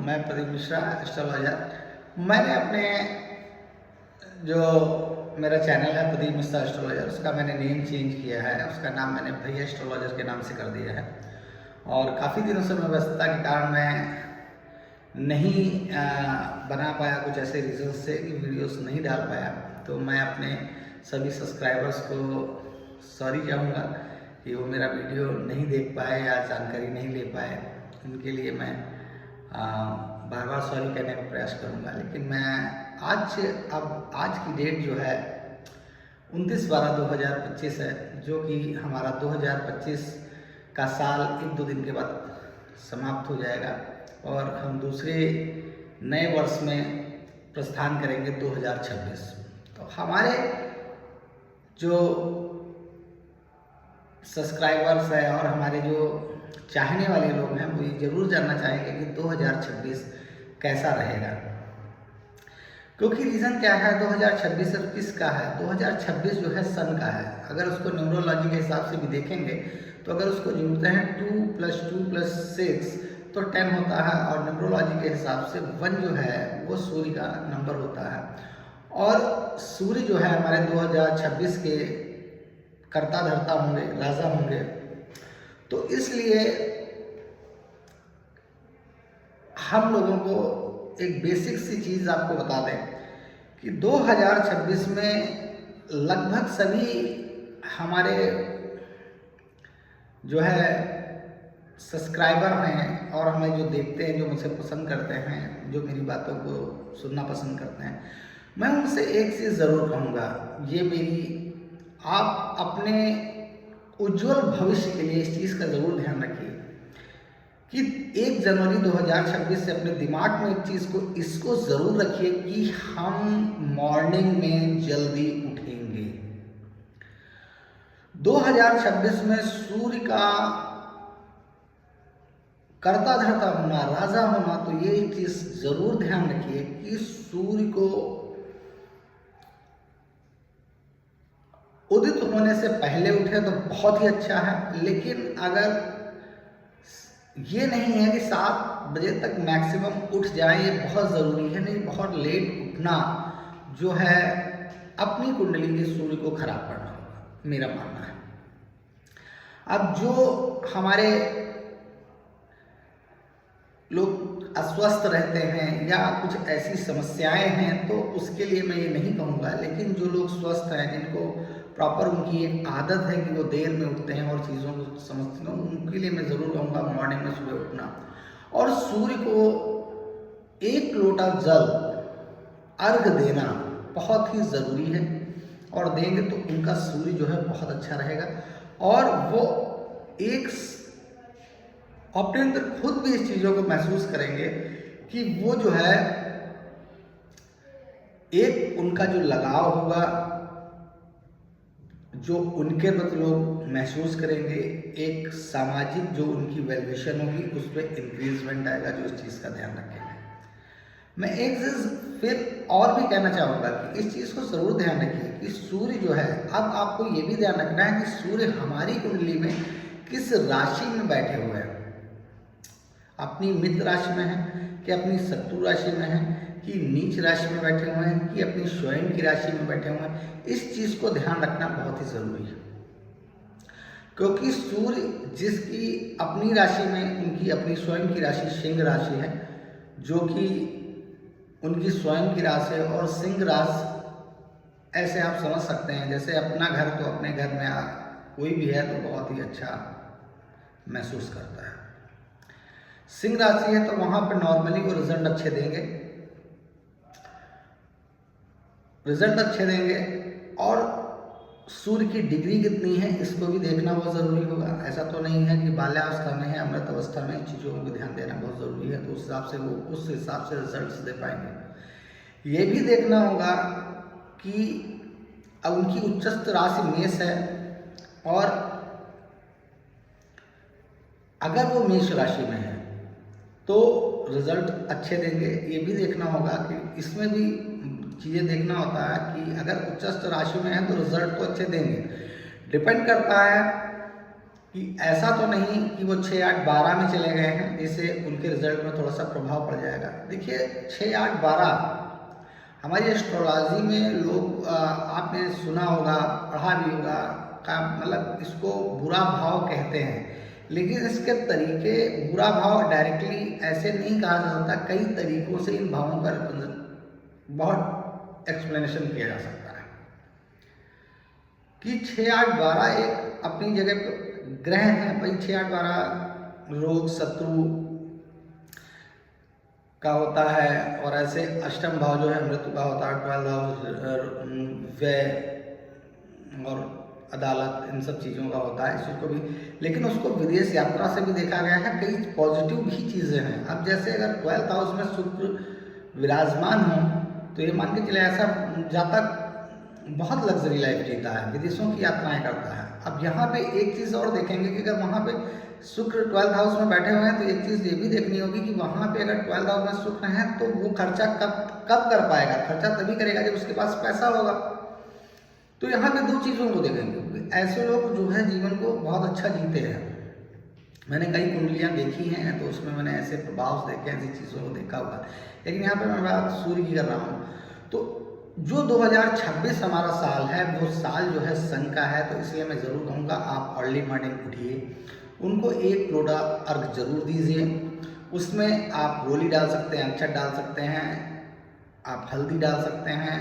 मैं प्रदीप मिश्रा एस्ट्रोलॉजर। मैंने अपने जो मेरा चैनल है प्रदीप मिश्रा एस्ट्रोलॉजर, उसका मैंने नेम चेंज किया है। उसका नाम मैंने भैया एस्ट्रोलॉजर के नाम से कर दिया है। और काफ़ी दिनों से मैं व्यस्तता के कारण मैं नहीं बना पाया, कुछ ऐसे रीज़न से कि वीडियोस नहीं डाल पाया। तो मैं अपने सभी सब्सक्राइबर्स को सॉरी चाहूँगा कि वो मेरा वीडियो नहीं देख पाए या जानकारी नहीं ले पाए। उनके लिए मैं बार बार सॉरी कहने का प्रयास करूँगा। लेकिन मैं आज की डेट जो है 29/12/2025 है, जो कि हमारा 2025 का साल 1-2 दिन के बाद समाप्त हो जाएगा और हम दूसरे नए वर्ष में प्रस्थान करेंगे 2026। तो हमारे जो सब्सक्राइबर्स हैं और हमारे जो चाहने वाले लोग हैं वो ये ज़रूर जानना चाहेंगे कि 2026 कैसा रहेगा। क्योंकि रीज़न क्या है, 2026 सिर्फ किसका है? 2026 जो है सन का है। अगर उसको न्यूमरोलॉजी के हिसाब से भी देखेंगे तो अगर उसको जोड़ते हैं 2 + 2 + 6 तो 10 होता है, और न्यूमरोलॉजी के हिसाब से 1 जो है वो सूर्य का नंबर होता है। और सूर्य जो है हमारे 2026 के कर्ता धर्ता होंगे, राजा होंगे। तो इसलिए हम लोगों को एक बेसिक सी चीज़ आपको बता दें कि 2026 में लगभग सभी हमारे जो है सब्सक्राइबर हैं और हमें जो देखते हैं, जो मुझसे पसंद करते हैं, जो मेरी बातों को सुनना पसंद करते हैं, मैं उनसे एक चीज़ ज़रूर कहूँगा। ये मेरी आप अपने उज्जवल भविष्य के लिए इस चीज़ का ज़रूर ध्यान रखिए कि 1 जनवरी 2026 से अपने दिमाग में एक चीज़ को इसको ज़रूर रखिए कि हम मॉर्निंग में जल्दी उठेंगे। 2026 में सूर्य का कर्ता धर्ता होना, राजा होना, तो ये चीज़ ज़रूर ध्यान रखिए कि सूर्य को उदित होने से पहले उठे तो बहुत ही अच्छा है। लेकिन अगर ये नहीं है कि 7 बजे तक मैक्सिमम उठ जाए, ये बहुत ज़रूरी है नहीं। बहुत लेट उठना जो है अपनी कुंडली के सूर्य को खराब करना होगा, मेरा मानना है। अब जो हमारे लोग अस्वस्थ रहते हैं या कुछ ऐसी समस्याएं हैं तो उसके लिए मैं ये नहीं कहूँगा। लेकिन जो लोग स्वस्थ हैं, जिनको प्रॉपर उनकी एक आदत है कि वो देर में उठते हैं और चीज़ों को समझते हैं, उनके लिए मैं ज़रूर कहूँगा मॉर्निंग में सुबह उठना और सूर्य को 1 लोटा जल अर्घ देना बहुत ही ज़रूरी है। और देंगे तो उनका सूर्य जो है बहुत अच्छा रहेगा और वो एक अपने अंदर खुद भी इस चीज़ों को महसूस करेंगे कि वो जो है एक उनका जो लगाव होगा, जो उनके प्रति लोग महसूस करेंगे, एक सामाजिक जो उनकी वैल्यूएशन होगी उस पर इंक्रीजमेंट आएगा, जो इस चीज़ का ध्यान रखेंगे। मैं एक चीज़ फिर और भी कहना चाहूँगा कि इस चीज़ को ज़रूर ध्यान रखिए कि सूर्य जो है, अब आपको ये भी ध्यान रखना है कि सूर्य हमारी कुंडली में किस राशि में बैठे हुए हैं। अपनी मित्र राशि में है कि अपनी शत्रु राशि में है कि नीच राशि में बैठे हुए हैं कि अपनी स्वयं की राशि में बैठे हुए हैं। इस चीज़ को ध्यान रखना बहुत ही ज़रूरी है, क्योंकि सूर्य जिसकी अपनी राशि में, उनकी अपनी स्वयं की राशि सिंह राशि है, जो कि उनकी स्वयं की राशि है। और सिंह राशि ऐसे आप समझ सकते हैं जैसे अपना घर, तो अपने घर में कोई भी है तो बहुत ही अच्छा महसूस करता है। सिंह राशि है तो वहां पर नॉर्मली वो रिजल्ट अच्छे देंगे, और सूर्य की डिग्री कितनी है इसको भी देखना बहुत ज़रूरी होगा। ऐसा तो नहीं है कि बाल्यावस्था में है, अमृत अवस्था में, चीज़ों को भी ध्यान देना बहुत ज़रूरी है। तो उस हिसाब से वो उस हिसाब से रिजल्ट्स दे पाएंगे। ये भी देखना होगा कि उनकी उच्चस्थ राशि मेष है और अगर वो मेष राशि में है तो रिजल्ट अच्छे देंगे। ये भी देखना होगा कि इसमें भी चीज़ें देखना होता है कि अगर उच्चस्थ राशि में है तो रिजल्ट तो अच्छे देंगे। डिपेंड करता है कि ऐसा तो नहीं कि वो 6, 8, 12 में चले गए हैं जिससे उनके रिजल्ट में थोड़ा सा प्रभाव पड़ जाएगा। देखिए 6, 8, 12 हमारी एस्ट्रोलॉजी में लोग आपने सुना होगा, पढ़ा भी होगा का मतलब इसको बुरा भाव कहते हैं, लेकिन इसके तरीके बुरा भाव डायरेक्टली ऐसे नहीं कहा जा सकता। कई तरीकों से इन भावों का बहुत एक्सप्लेनेशन किया जा सकता है कि 6, 8, 12 एक अपनी जगह पर ग्रह हैं भाई। 6, 8, 12 रोग शत्रु का होता है, और ऐसे अष्टम भाव जो है मृत्यु का होता है, 12 हाउस व्यय और अदालत, इन सब चीज़ों का होता है। इसको भी, लेकिन उसको विदेश यात्रा से भी देखा गया है, कई पॉजिटिव भी चीज़ें हैं। अब जैसे अगर 12th हाउस में शुक्र विराजमान हो तो ये मान के चले ऐसा जातक बहुत लग्जरी लाइफ जीता है, विदेशों की यात्राएं करता है। अब यहाँ पे एक चीज़ और देखेंगे कि अगर वहाँ पे शुक्र 12th हाउस में बैठे हुए हैं तो एक चीज़ ये भी देखनी होगी कि वहाँ पे अगर 12th हाउस में शुक्र है तो वो खर्चा कब कर पाएगा। खर्चा तभी करेगा जब उसके पास पैसा होगा। तो यहाँ पे दो चीज़ों को देखेंगे। ऐसे लोग जो है जीवन को बहुत अच्छा जीते हैं। मैंने कई कुंडलियाँ देखी हैं तो उसमें मैंने ऐसे प्रभाव देखे, ऐसी चीज़ों को देखा हुआ। लेकिन यहाँ पे मैं बात सूर्य की कर रहा हूँ। तो जो 2026 हमारा साल है वो साल जो है सन का है, तो इसलिए मैं ज़रूर कहूँगा आप अर्ली मॉर्निंग उठिए, उनको एक लोटा अर्घ जरूर दीजिए। उसमें आप रोली डाल सकते हैं, अक्षत डाल सकते हैं, आप हल्दी डाल सकते हैं,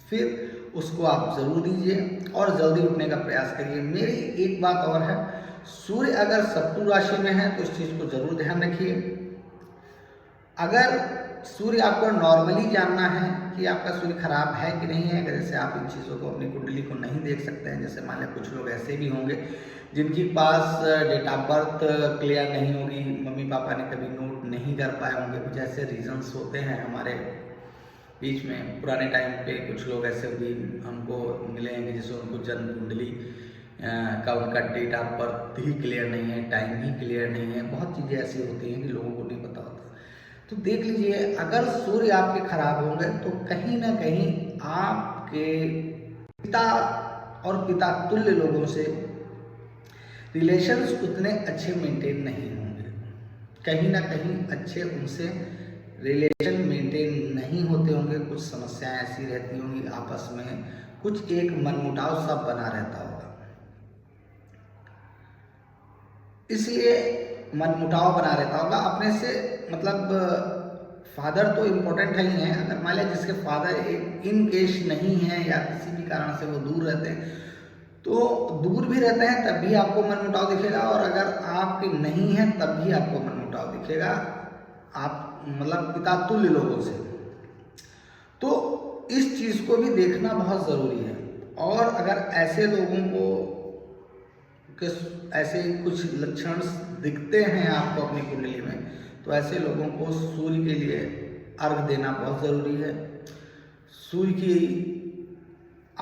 फिर उसको आप ज़रूर दीजिए और जल्दी उठने का प्रयास करिए। मेरी एक बात और है, सूर्य अगर शत्रु राशि में है तो इस चीज़ को ज़रूर ध्यान रखिए। अगर सूर्य आपको नॉर्मली जानना है कि आपका सूर्य खराब है कि नहीं है, अगर जैसे आप इन चीज़ों को अपनी कुंडली को नहीं देख सकते हैं, जैसे मान लें कुछ लोग ऐसे भी होंगे जिनके पास डेट ऑफ बर्थ क्लियर नहीं होगी, मम्मी पापा ने कभी नोट नहीं कर पाए होंगे, कुछ ऐसे रीजंस होते हैं हमारे बीच में। पुराने टाइम पे कुछ लोग ऐसे भी हमको मिले हैं जिससे उनको जन्म कुंडली का उनका डेट ऑफ बर्थ ही क्लियर नहीं है, टाइम ही क्लियर नहीं है। बहुत चीज़ें ऐसी होती हैं कि लोगों को नहीं पता होता। तो देख लीजिए, अगर सूर्य आपके खराब होंगे तो कहीं ना कहीं आपके पिता और पिता तुल्य लोगों से रिलेशंस उतने अच्छे मेंटेन नहीं होंगे। कहीं ना कहीं अच्छे उनसे रिलेशन मेंटेन नहीं होते होंगे, कुछ समस्याएं ऐसी रहती होंगी आपस में, कुछ एक मनमुटाव सा बना रहता होगा। इसलिए मनमुटाव बना रहता होगा अपने से, मतलब फादर तो इम्पोर्टेंट है ही है। अगर मान लिया जिसके फादर एक इन केस नहीं है या किसी भी कारण से वो दूर रहते हैं, तो दूर भी रहते हैं तब भी आपको मनमुटाव दिखेगा, और अगर आपके नहीं है तब भी आपको मनमुटाव दिखेगा, आप मतलब पिता तुल्य लोगों से। तो इस चीज़ को भी देखना बहुत ज़रूरी है। और अगर ऐसे लोगों को ऐसे कुछ लक्षण दिखते हैं आपको अपनी कुंडली में, तो ऐसे लोगों को सूर्य के लिए अर्घ देना बहुत ज़रूरी है। सूर्य की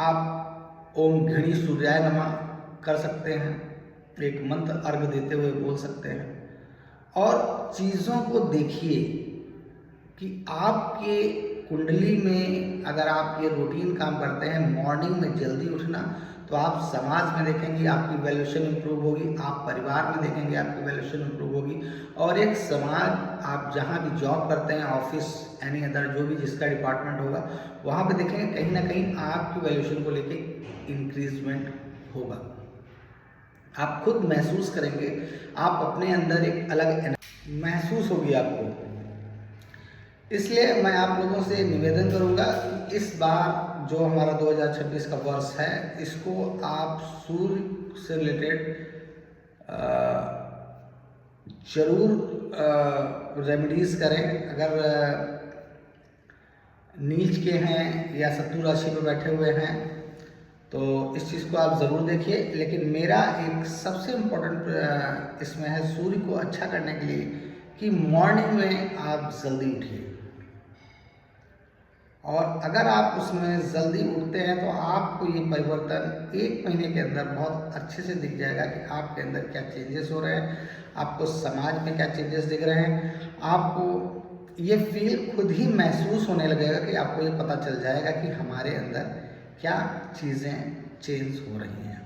आप ओम घृणी सूर्याय नमः कर सकते हैं, एक मंत्र अर्घ देते हुए बोल सकते हैं। और चीज़ों को देखिए कि आपके कुंडली में अगर आप ये रूटीन काम करते हैं, मॉर्निंग में जल्दी उठना, तो आप समाज में देखेंगे आपकी वैल्यूएशन इंप्रूव होगी, आप परिवार में देखेंगे आपकी वैल्यूएशन इंप्रूव होगी, और एक समाज, आप जहाँ भी जॉब करते हैं, ऑफिस, एनी अदर जो भी जिसका डिपार्टमेंट होगा, वहाँ पे देखेंगे कहीं ना कहीं आपकी वैल्यूएशन को लेके इंक्रीजमेंट होगा। आप खुद महसूस करेंगे, आप अपने अंदर एक अलग महसूस होगी आपको। इसलिए मैं आप लोगों से निवेदन करूंगा कि इस बार जो हमारा 2026 का वर्ष है, इसको आप सूर्य से रिलेटेड जरूर रेमेडीज करें। अगर नीच के हैं या शत्रु राशि में बैठे हुए हैं तो इस चीज़ को आप ज़रूर देखिए। लेकिन मेरा एक सबसे इम्पोर्टेंट इसमें है सूर्य को अच्छा करने के लिए कि मॉर्निंग में आप जल्दी उठिए, और अगर आप उसमें जल्दी उठते हैं तो आपको ये परिवर्तन 1 महीने के अंदर बहुत अच्छे से दिख जाएगा कि आपके अंदर क्या चेंजेस हो रहे हैं, आपको समाज में क्या चेंजेस दिख रहे हैं। आपको ये फील खुद ही महसूस होने लगेगा कि आपको ये पता चल जाएगा कि हमारे अंदर क्या चीज़ें चेंज हो रही हैं।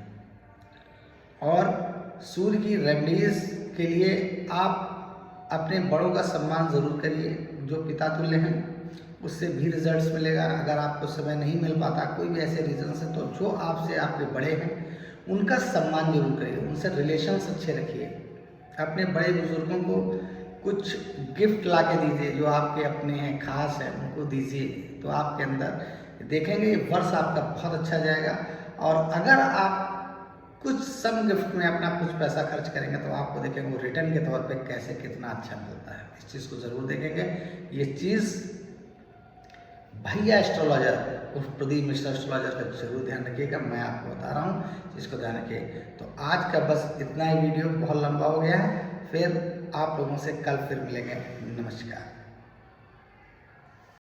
और सूर्य की रेमेडीज के लिए आप अपने बड़ों का सम्मान ज़रूर करिए, जो पिता तुल्य हैं, उससे भी रिजल्ट्स मिलेगा। अगर आपको समय नहीं मिल पाता कोई भी ऐसे रीज़न से, तो जो आपसे आपके बड़े हैं उनका सम्मान जरूर करिए, उनसे रिलेशंस अच्छे रखिए। अपने बड़े बुजुर्गों को कुछ गिफ्ट ला के दीजिए, जो आपके अपने हैं, खास है, उनको दीजिए। तो आपके अंदर देखेंगे ये वर्ष आपका बहुत अच्छा जाएगा। और अगर आप कुछ सम गिफ्ट में अपना कुछ पैसा खर्च करेंगे तो आपको देखेंगे रिटर्न के तौर पे कैसे कितना अच्छा मिलता है। इस चीज़ को ज़रूर देखेंगे। ये चीज़ भैया एस्ट्रोलॉजर उर्फ प्रदीप मिश्रा एस्ट्रोलॉजर का जरूर ध्यान रखिएगा, मैं आपको बता रहा हूँ इसको ध्यान रखिए। तो आज का बस इतना ही वीडियो, बहुत लंबा हो गया है। फिर आप लोगों से कल फिर मिलेंगे। नमस्कार।